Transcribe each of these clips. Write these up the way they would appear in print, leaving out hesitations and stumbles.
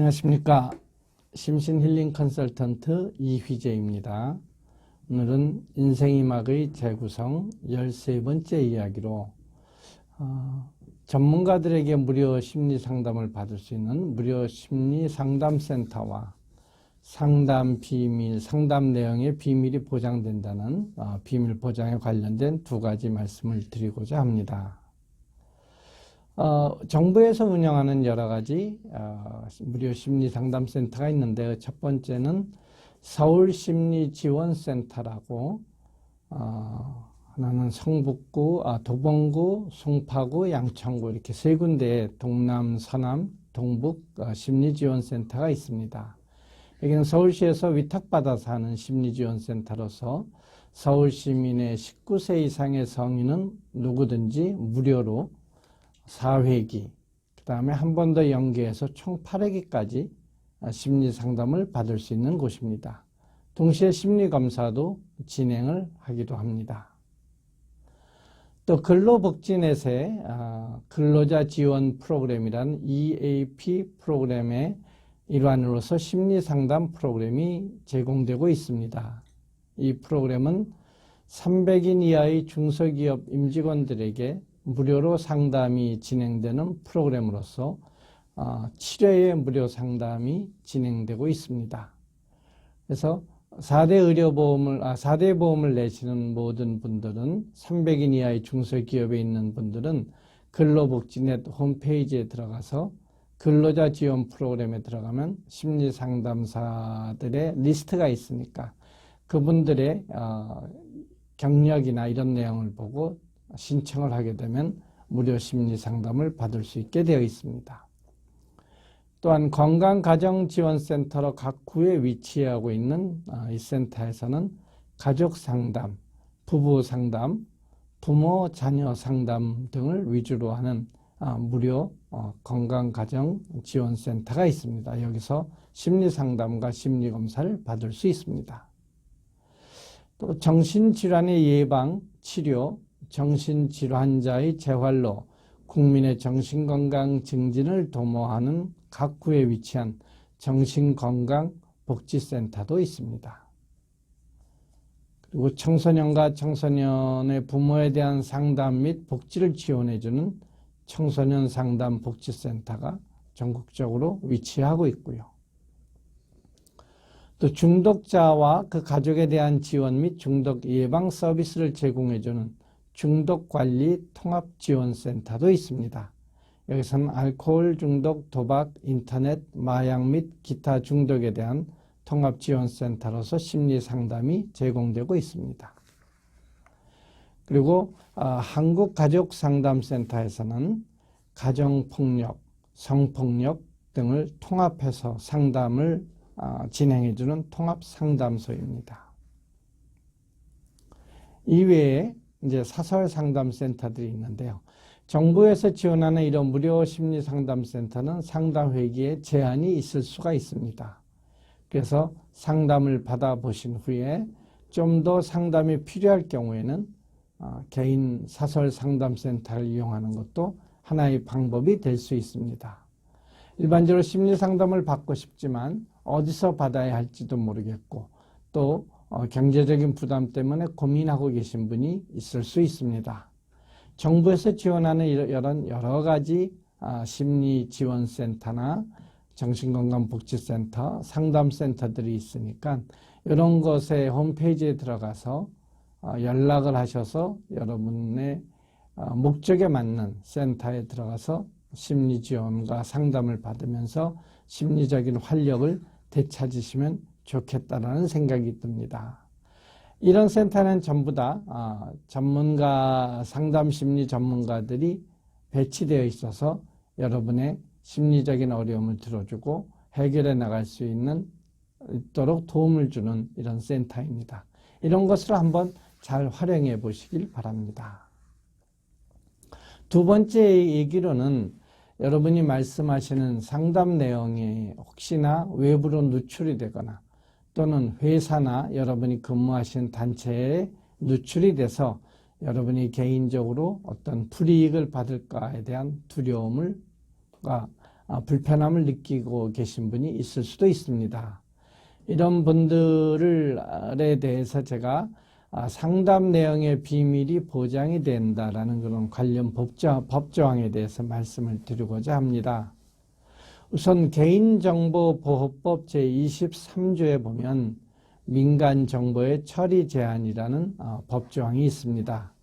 안녕하십니까. 심신힐링 컨설턴트 이휘재입니다. 오늘은 인생이막의 재구성 13번째 이야기로 전문가들에게 무료 심리 상담을 받을 수 있는 무료 심리 상담센터와 상담 비밀, 상담 내용의 비밀이 보장된다는 비밀 보장에 관련된 두 가지 말씀을 드리고자 합니다. 정부에서 운영하는 여러 가지 무료 심리 상담센터가 있는데, 첫 번째는 서울심리지원센터라고 하나는 성북구, 도봉구, 송파구, 양천구 이렇게 세 군데에 동남, 서남, 동북 심리지원센터가 있습니다. 여기는 서울시에서 위탁받아서 하는 심리지원센터로서 서울 시민의 19세 이상의 성인은 누구든지 무료로 4회기, 그 다음에 한 번 더 연계해서 총 8회기까지 심리상담을 받을 수 있는 곳입니다. 동시에 심리검사도 진행을 하기도 합니다. 또 근로복지넷의 근로자 지원 프로그램이란 EAP 프로그램의 일환으로서 심리상담 프로그램이 제공되고 있습니다. 이 프로그램은 300인 이하의 중소기업 임직원들에게 무료로 상담이 진행되는 프로그램으로서 7회의 무료 상담이 진행되고 있습니다. 그래서 4대 보험을 내시는 모든 분들은, 300인 이하의 중소기업에 있는 분들은 근로복지넷 홈페이지에 들어가서 근로자 지원 프로그램에 들어가면 심리상담사들의 리스트가 있으니까 그분들의 경력이나 이런 내용을 보고 신청을 하게 되면 무료 심리 상담을 받을 수 있게 되어 있습니다. 또한 건강가정지원센터로 각 구에 위치하고 있는 이 센터에서는 가족 상담, 부부 상담, 부모 자녀 상담 등을 위주로 하는 무료 건강가정지원센터가 있습니다. 여기서 심리상담과 심리검사를 받을 수 있습니다. 또 정신질환의 예방, 치료, 정신질환자의 재활로 국민의 정신건강 증진을 도모하는 각 구에 위치한 정신건강복지센터도 있습니다. 그리고 청소년과 청소년의 부모에 대한 상담 및 복지를 지원해주는 청소년 상담 복지센터가 전국적으로 위치하고 있고요. 또 중독자와 그 가족에 대한 지원 및 중독 예방 서비스를 제공해주는 중독관리 통합지원센터도 있습니다. 여기서는 알코올 중독, 도박, 인터넷, 마약 및 기타 중독에 대한 통합지원센터로서 심리상담이 제공되고 있습니다. 그리고 한국가족상담센터에서는 가정폭력, 성폭력 등을 통합해서 상담을 진행해주는 통합상담소입니다. 이외에 이제 사설상담센터들이 있는데요. 정부에서 지원하는 이런 무료 심리상담센터는 상담회기에 제한이 있을 수가 있습니다. 그래서 상담을 받아보신 후에 좀 더 상담이 필요할 경우에는 개인 사설상담센터를 이용하는 것도 하나의 방법이 될 수 있습니다. 일반적으로 심리상담을 받고 싶지만 어디서 받아야 할지도 모르겠고 또 경제적인 부담 때문에 고민하고 계신 분이 있을 수 있습니다. 정부에서 지원하는 이런 여러 가지 심리지원센터나 정신건강복지센터, 상담센터들이 있으니까 이런 것의 홈페이지에 들어가서 연락을 하셔서 여러분의 목적에 맞는 센터에 들어가서 심리지원과 상담을 받으면서 심리적인 활력을 되찾으시면 좋겠다라는 생각이 듭니다. 이런 센터는 전부 다 전문가, 상담 심리 전문가들이 배치되어 있어서 여러분의 심리적인 어려움을 들어주고 해결해 나갈 수 있도록 도움을 주는 이런 센터입니다. 이런 것을 한번 잘 활용해 보시길 바랍니다. 두 번째 얘기로는 여러분이 말씀하시는 상담 내용이 혹시나 외부로 누출이 되거나 또는 회사나 여러분이 근무하시는 단체에 누출이 돼서 여러분이 개인적으로 어떤 불이익을 받을까에 대한 두려움과 불편함을 느끼고 계신 분이 있을 수도 있습니다. 이런 분들에 대해서 제가 상담 내용의 비밀이 보장이 된다라는 그런 관련 법조항에 대해서 말씀을 드리고자 합니다. 우선 개인정보보호법 제23조에 보면 민간정보의 처리 제한이라는 법조항이 있습니다.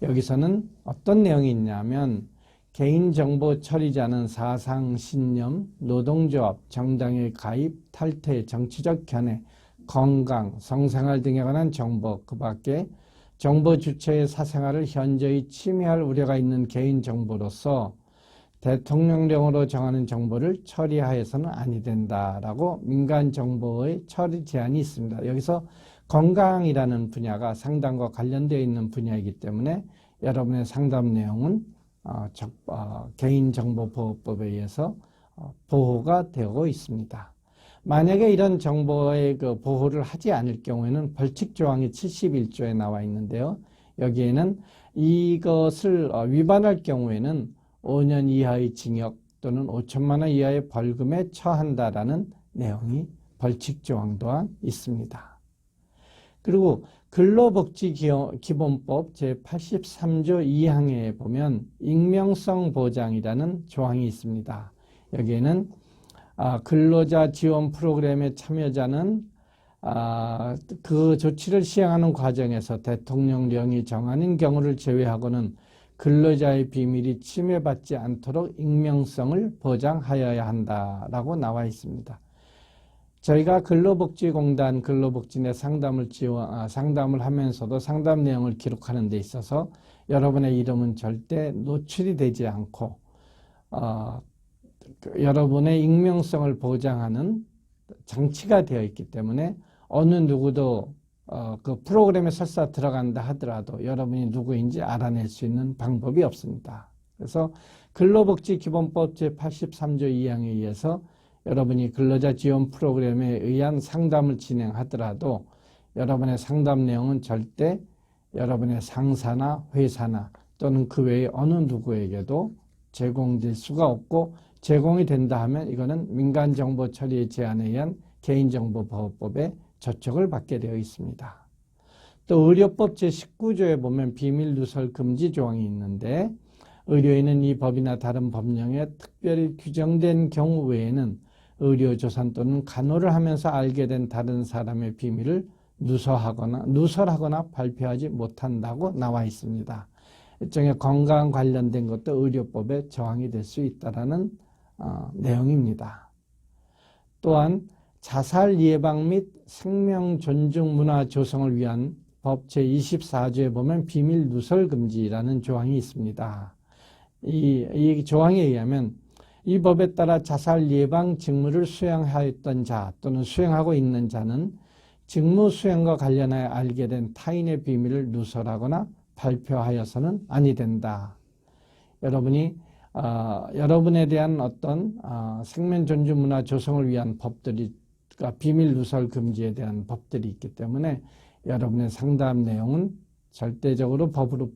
여기서는 어떤 내용이 있냐면 개인정보 처리자는 사상, 신념, 노동조합, 정당의 가입, 탈퇴, 정치적 견해, 건강, 성생활 등에 관한 정보, 그 밖에 정보 주체의 사생활을 현저히 침해할 우려가 있는 개인정보로서 대통령령으로 정하는 정보를 처리하여서는 아니 된다라고 민간정보의 처리 제한이 있습니다. 여기서 건강이라는 분야가 상담과 관련되어 있는 분야이기 때문에 여러분의 상담 내용은 개인정보보호법에 의해서 보호가 되고 있습니다. 만약에 이런 정보의 보호를 하지 않을 경우에는 벌칙 조항이 71조에 나와 있는데요. 여기에는 이것을 위반할 경우에는 5년 이하의 징역 또는 5천만 원 이하의 벌금에 처한다라는 내용이 벌칙 조항 또한 있습니다. 그리고 근로복지기본법 제83조 2항에 보면 익명성 보장이라는 조항이 있습니다. 여기에는 근로자 지원 프로그램의 참여자는 그 조치를 시행하는 과정에서 대통령령이 정하는 경우를 제외하고는 근로자의 비밀이 침해받지 않도록 익명성을 보장하여야 한다라고 나와 있습니다. 저희가 근로복지공단 근로복지내 상담을 하면서도 상담 내용을 기록하는 데 있어서 여러분의 이름은 절대 노출이 되지 않고 여러분의 익명성을 보장하는 장치가 되어 있기 때문에 어느 누구도 그 프로그램에 설사 들어간다 하더라도 여러분이 누구인지 알아낼 수 있는 방법이 없습니다. 그래서 근로복지기본법 제83조 2항에 의해서 여러분이 근로자 지원 프로그램에 의한 상담을 진행하더라도 여러분의 상담 내용은 절대 여러분의 상사나 회사나 또는 그 외의 어느 누구에게도 제공될 수가 없고 제공이 된다 하면 이거는 민간정보 처리의 제한에 의한 개인정보보호법에 저촉을 받게 되어 있습니다. 또 의료법 제19조에 보면 비밀 누설 금지 조항이 있는데 의료인은 이 법이나 다른 법령에 특별히 규정된 경우 외에는 의료조산 또는 간호를 하면서 알게 된 다른 사람의 비밀을 누설하거나 발표하지 못한다고 나와 있습니다. 일종의 건강 관련된 것도 의료법에 저항이 될 수 있다는 내용입니다. 또한 자살 예방 및 생명 존중 문화 조성을 위한 법 제24조에 보면 비밀 누설 금지라는 조항이 있습니다. 이 조항에 의하면 이 법에 따라 자살 예방 직무를 수행하였던 자 또는 수행하고 있는 자는 직무 수행과 관련하여 알게 된 타인의 비밀을 누설하거나 발표하여서는 아니 된다. 여러분이 여러분에 대한 어떤 생명 존중 문화 조성을 위한 법들이 비밀 누설 금지에 대한 법들이 있기 때문에 여러분의 상담 내용은 절대적으로 법으로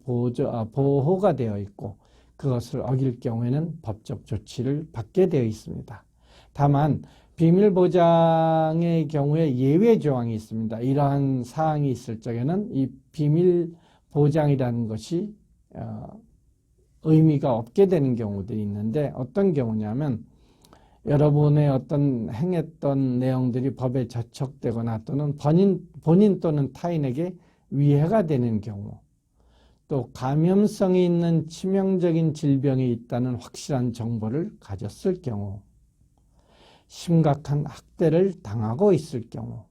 보호가 되어 있고 그것을 어길 경우에는 법적 조치를 받게 되어 있습니다. 다만 비밀 보장의 경우에 예외 조항이 있습니다. 이러한 사항이 있을 적에는 이 비밀 보장이라는 것이 의미가 없게 되는 경우들이 있는데 어떤 경우냐면 여러분의 어떤 행했던 내용들이 법에 저촉되거나 또는 본인 또는 타인에게 위해가 되는 경우, 또 감염성이 있는 치명적인 질병이 있다는 확실한 정보를 가졌을 경우, 심각한 학대를 당하고 있을 경우,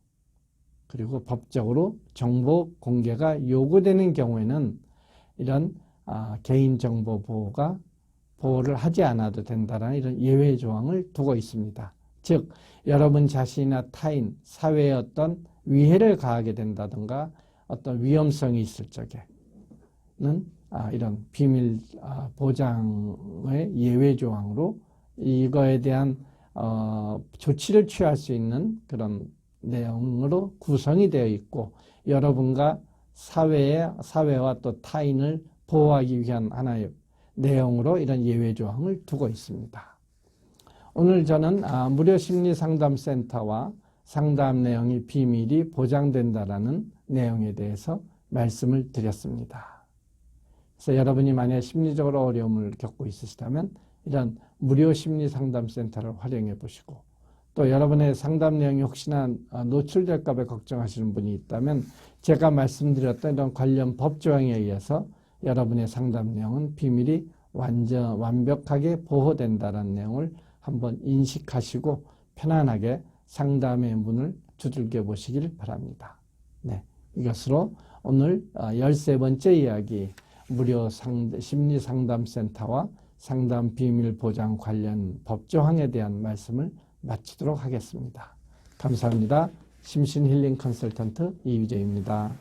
그리고 법적으로 정보 공개가 요구되는 경우에는 이런 개인정보 보호를 하지 않아도 된다는 이런 예외 조항을 두고 있습니다. 즉 여러분 자신이나 타인, 사회에 어떤 위해를 가하게 된다든가 어떤 위험성이 있을 적에는 이런 비밀 보장의 예외 조항으로 이거에 대한 조치를 취할 수 있는 그런 내용으로 구성이 되어 있고 여러분과 사회와 또 타인을 보호하기 위한 하나의 내용으로 이런 예외 조항을 두고 있습니다. 오늘 저는 무료 심리상담센터와 상담 내용이 비밀이 보장된다라는 내용에 대해서 말씀을 드렸습니다. 그래서 여러분이 만약 심리적으로 어려움을 겪고 있으시다면 이런 무료 심리상담센터를 활용해 보시고, 또 여러분의 상담 내용이 혹시나 노출될까 봐 걱정하시는 분이 있다면 제가 말씀드렸던 이런 관련 법조항에 의해서 여러분의 상담 내용은 비밀이 완벽하게 보호된다는 내용을 한번 인식하시고 편안하게 상담의 문을 두들겨 보시길 바랍니다. 네, 이것으로 오늘 13번째 이야기 무료 심리상담센터와 상담 비밀 보장 관련 법조항에 대한 말씀을 마치도록 하겠습니다. 감사합니다. 심신힐링 컨설턴트 이휘재입니다.